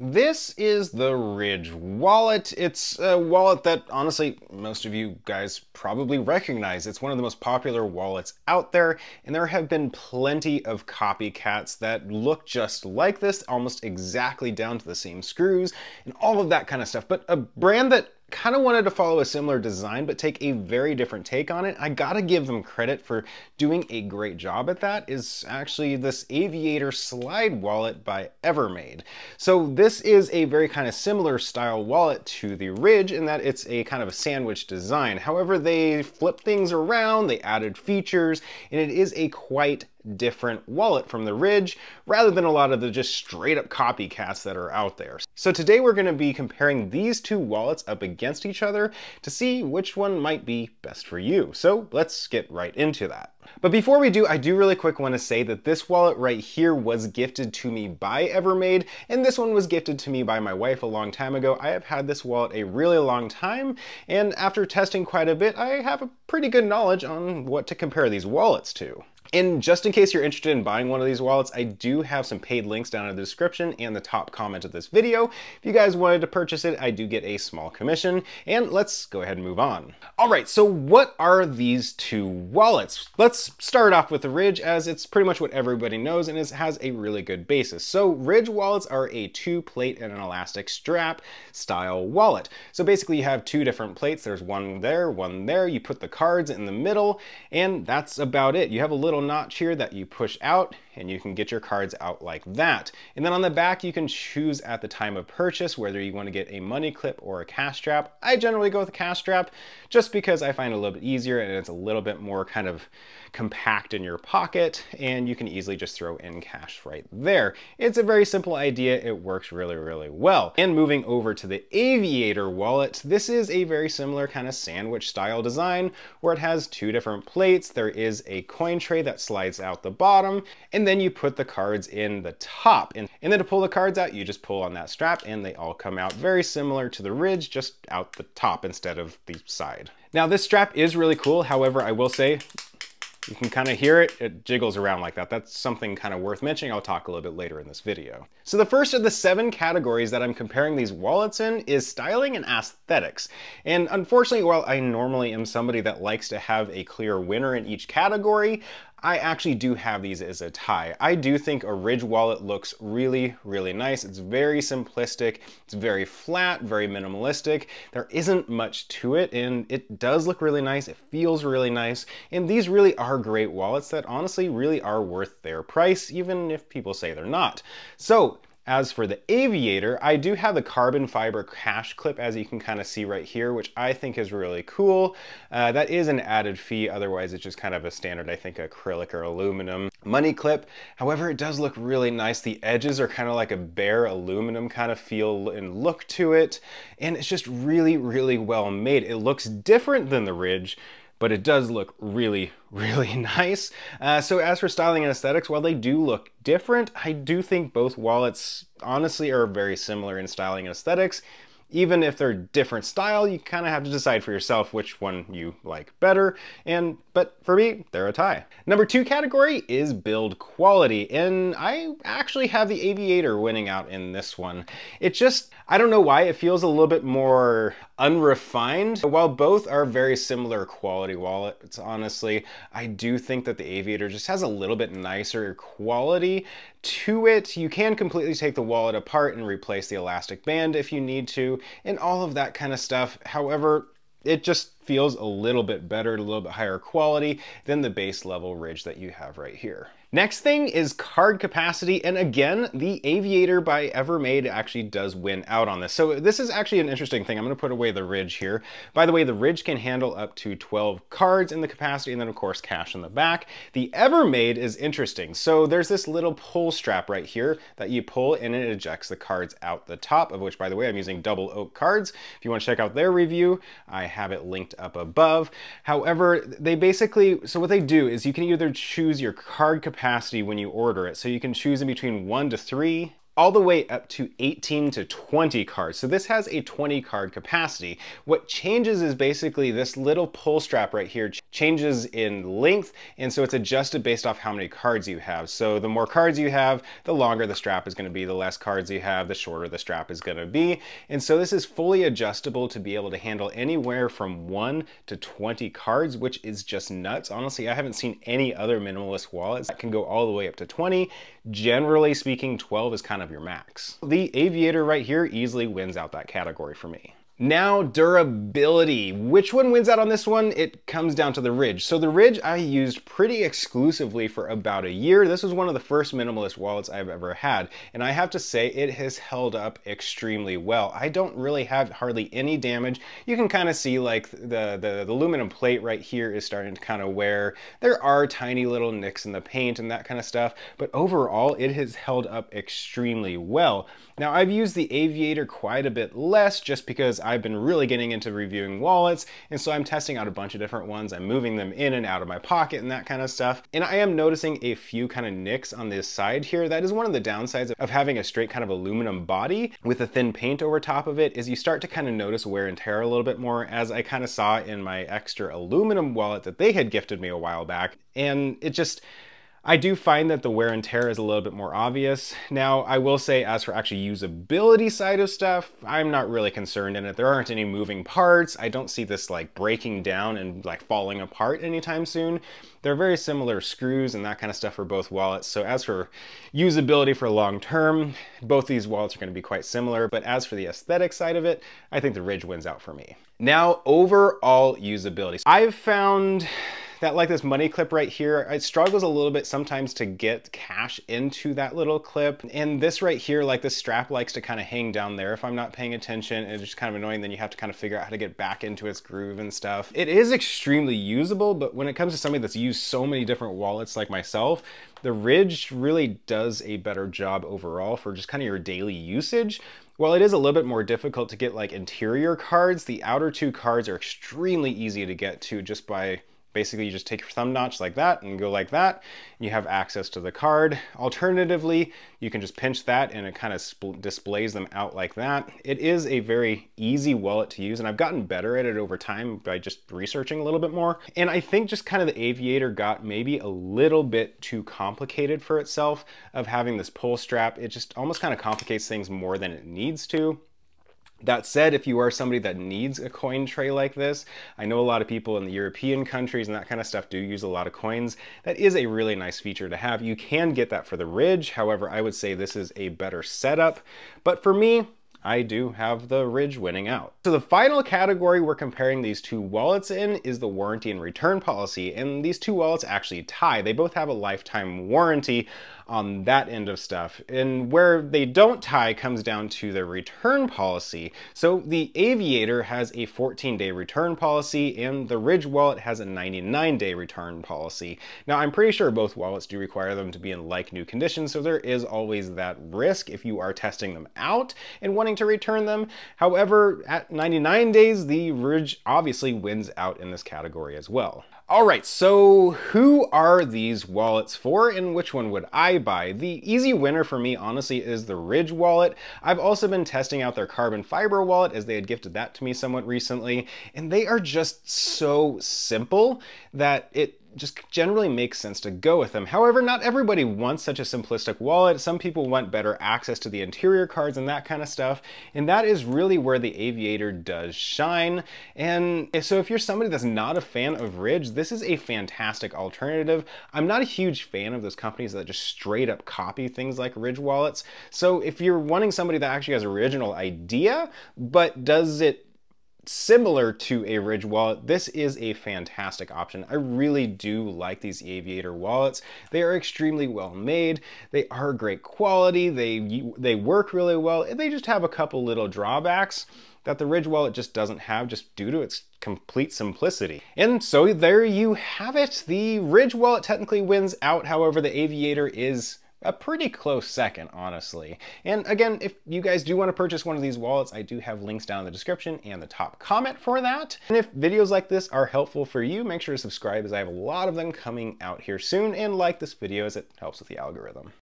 This is the Ridge wallet. It's a wallet that honestly most of you guys probably recognize. It's one of the most popular wallets out there, and there have been plenty of copycats that look just like this, almost exactly down to the same screws and all of that kind of stuff. But a brand that kind of wanted to follow a similar design but take a very different take on it, I gotta give them credit for doing a great job at that, is actually this Aviator Slide Wallet by Evermade. So this is a very kind of similar style wallet to the Ridge in that it's a kind of a sandwich design. However, they flipped things around, they added features, and it is a quite different wallet from the Ridge rather than a lot of the just straight up copycats that are out there. So today we're going to be comparing these two wallets up against each other to see which one might be best for you. So let's get right into that. But before we do, I do really quick want to say that this wallet right here was gifted to me by Evermade, and this one was gifted to me by my wife a long time ago. I have had this wallet a really long time, and after testing quite a bit, I have a pretty good knowledge on what to compare these wallets to. And just in case you're interested in buying one of these wallets, I do have some paid links down in the description and the top comment of this video. If you guys wanted to purchase it, I do get a small commission. And let's go ahead and move on. All right, so what are these two wallets? Let's start off with the Ridge, as it's pretty much what everybody knows and it has a really good basis. So Ridge wallets are a 2-plate and an elastic strap style wallet. So basically you have two different plates. There's one there, one there. You put the cards in the middle, and that's about it. You have a little notch here that you push out and you can get your cards out like that. And then on the back you can choose at the time of purchase whether you want to get a money clip or a cash strap. I generally go with a cash strap just because I find it a little bit easier and it's a little bit more kind of compact in your pocket, and you can easily just throw in cash right there. It's a very simple idea. It works really, really well. And moving over to the Aviator wallet, this is a very similar kind of sandwich style design where it has two different plates. There is a coin tray that slides out the bottom, and then you put the cards in the top. And then to pull the cards out, you just pull on that strap and they all come out very similar to the Ridge, just out the top instead of the side. Now this strap is really cool. However, I will say, you can kind of hear it, it jiggles around like that. That's something kind of worth mentioning. I'll talk a little bit later in this video. So the first of the 7 categories that I'm comparing these wallets in is styling and aesthetics. And unfortunately, while I normally am somebody that likes to have a clear winner in each category, I actually do have these as a tie. I do think a Ridge wallet looks really, really nice. It's very simplistic, it's very flat, very minimalistic. There isn't much to it, and it does look really nice. It feels really nice. And these really are great wallets that honestly really are worth their price, even if people say they're not. So, as for the Aviator, I do have the carbon fiber cash clip, as you can kind of see right here, which I think is really cool. That is an added fee. Otherwise, it's just kind of a standard, I think, acrylic or aluminum money clip. However, it does look really nice. The edges are kind of like a bare aluminum kind of feel and look to it. And it's just really, really well made. It looks different than the Ridge, but it does look really, really nice. So as for styling and aesthetics, while they do look different, I do think both wallets honestly are very similar in styling and aesthetics. Even if they're different style, you kind of have to decide for yourself which one you like better. But for me, they're a tie. Number 2 category is build quality, and I actually have the Aviator winning out in this one. It just, I don't know why, it feels a little bit more unrefined. While both are very similar quality wallets, honestly, I do think that the Aviator just has a little bit nicer quality to it. You can completely take the wallet apart and replace the elastic band if you need to, and all of that kind of stuff. However, it just feels a little bit better, a little bit higher quality than the base level Ridge that you have right here. Next thing is card capacity, and again, the Aviator by Evermade actually does win out on this. So this is actually an interesting thing. I'm going to put away the Ridge here. By the way, the Ridge can handle up to 12 cards in the capacity, and then of course cash in the back. The Evermade is interesting. So there's this little pull strap right here that you pull and it ejects the cards out the top, of which, by the way, I'm using double oak cards. If you want to check out their review, I have it linked up above. However, they basically, so what they do is you can either choose your card capacity when you order it. So you can choose in between 1 to 3, all the way up to 18 to 20 cards. So this has a 20 card capacity. What changes is basically this little pull strap right here changes in length, and so it's adjusted based off how many cards you have. So the more cards you have, the longer the strap is going to be. The less cards you have, the shorter the strap is going to be. And so this is fully adjustable to be able to handle anywhere from 1 to 20 cards, which is just nuts. Honestly, I haven't seen any other minimalist wallets that can go all the way up to 20. Generally speaking, 12 is kind of your max. The Aviator right here easily wins out that category for me. Now, durability. Which one wins out on this one? It comes down to the Ridge. So the Ridge I used pretty exclusively for about a year. This was one of the first minimalist wallets I've ever had, and I have to say it has held up extremely well. I don't really have hardly any damage. You can kind of see like the aluminum plate right here is starting to kind of wear. There are tiny little nicks in the paint and that kind of stuff, but overall it has held up extremely well. Now, I've used the Aviator quite a bit less just because I've been really getting into reviewing wallets, and so I'm testing out a bunch of different ones. I'm moving them in and out of my pocket and that kind of stuff. And I am noticing a few kind of nicks on this side here. That is one of the downsides of having a straight kind of aluminum body with a thin paint over top of it, is you start to kind of notice wear and tear a little bit more, as I kind of saw in my extra aluminum wallet that they had gifted me a while back. And it just, I do find that the wear and tear is a little bit more obvious. Now, I will say, as for actually usability side of stuff, I'm not really concerned in it. There aren't any moving parts. I don't see this like breaking down and like falling apart anytime soon. They're very similar screws and that kind of stuff for both wallets. So as for usability for long term, both these wallets are going to be quite similar. But as for the aesthetic side of it, I think the Ridge wins out for me. Now, overall usability. I've found that like this money clip right here, it struggles a little bit sometimes to get cash into that little clip. And this right here, like this strap likes to kind of hang down there if I'm not paying attention. It's just kind of annoying. Then you have to kind of figure out how to get back into its groove and stuff. It is extremely usable, but when it comes to somebody that's used so many different wallets like myself, the Ridge really does a better job overall for just kind of your daily usage. While it is a little bit more difficult to get like interior cards, the outer two cards are extremely easy to get to just by basically you just take your thumb notch like that and go like that, and you have access to the card. Alternatively, you can just pinch that and it kind of displays them out like that. It is a very easy wallet to use, and I've gotten better at it over time by just researching a little bit more. And I think just kind of the Aviator got maybe a little bit too complicated for itself of having this pull strap. It just almost kind of complicates things more than it needs to. That said, if you are somebody that needs a coin tray like this, I know a lot of people in the European countries and that kind of stuff do use a lot of coins. That is a really nice feature to have. You can get that for the Ridge. However, I would say this is a better setup. But for me, I do have the Ridge winning out. So the final category we're comparing these two wallets in is the warranty and return policy. And these two wallets actually tie. They both have a lifetime warranty on that end of stuff. And where they don't tie comes down to the return policy. So the Aviator has a 14-day return policy and the Ridge wallet has a 99-day return policy. Now, I'm pretty sure both wallets do require them to be in like new condition, so there is always that risk if you are testing them out and wanting to return them. However, at 99 days, the Ridge obviously wins out in this category as well. All right, so who are these wallets for and which one would I buy? The easy winner for me, honestly, is the Ridge wallet. I've also been testing out their carbon fiber wallet as they had gifted that to me somewhat recently, and they are just so simple that it just generally makes sense to go with them. However, not everybody wants such a simplistic wallet. Some people want better access to the interior cards and that kind of stuff, and that is really where the Aviator does shine. And so if you're somebody that's not a fan of Ridge, this is a fantastic alternative. I'm not a huge fan of those companies that just straight up copy things like Ridge wallets. So if you're wanting somebody that actually has original idea, but does it similar to a Ridge wallet, this is a fantastic option. I really do like these Aviator wallets. They are extremely well made. They are great quality. They work really well. They just have a couple little drawbacks that the Ridge wallet just doesn't have, just due to its complete simplicity. And so there you have it. The Ridge wallet technically wins out. However, the Aviator is a pretty close second, honestly. And again, if you guys do want to purchase one of these wallets, I do have links down in the description and the top comment for that. And if videos like this are helpful for you, make sure to subscribe as I have a lot of them coming out here soon, and like this video as it helps with the algorithm.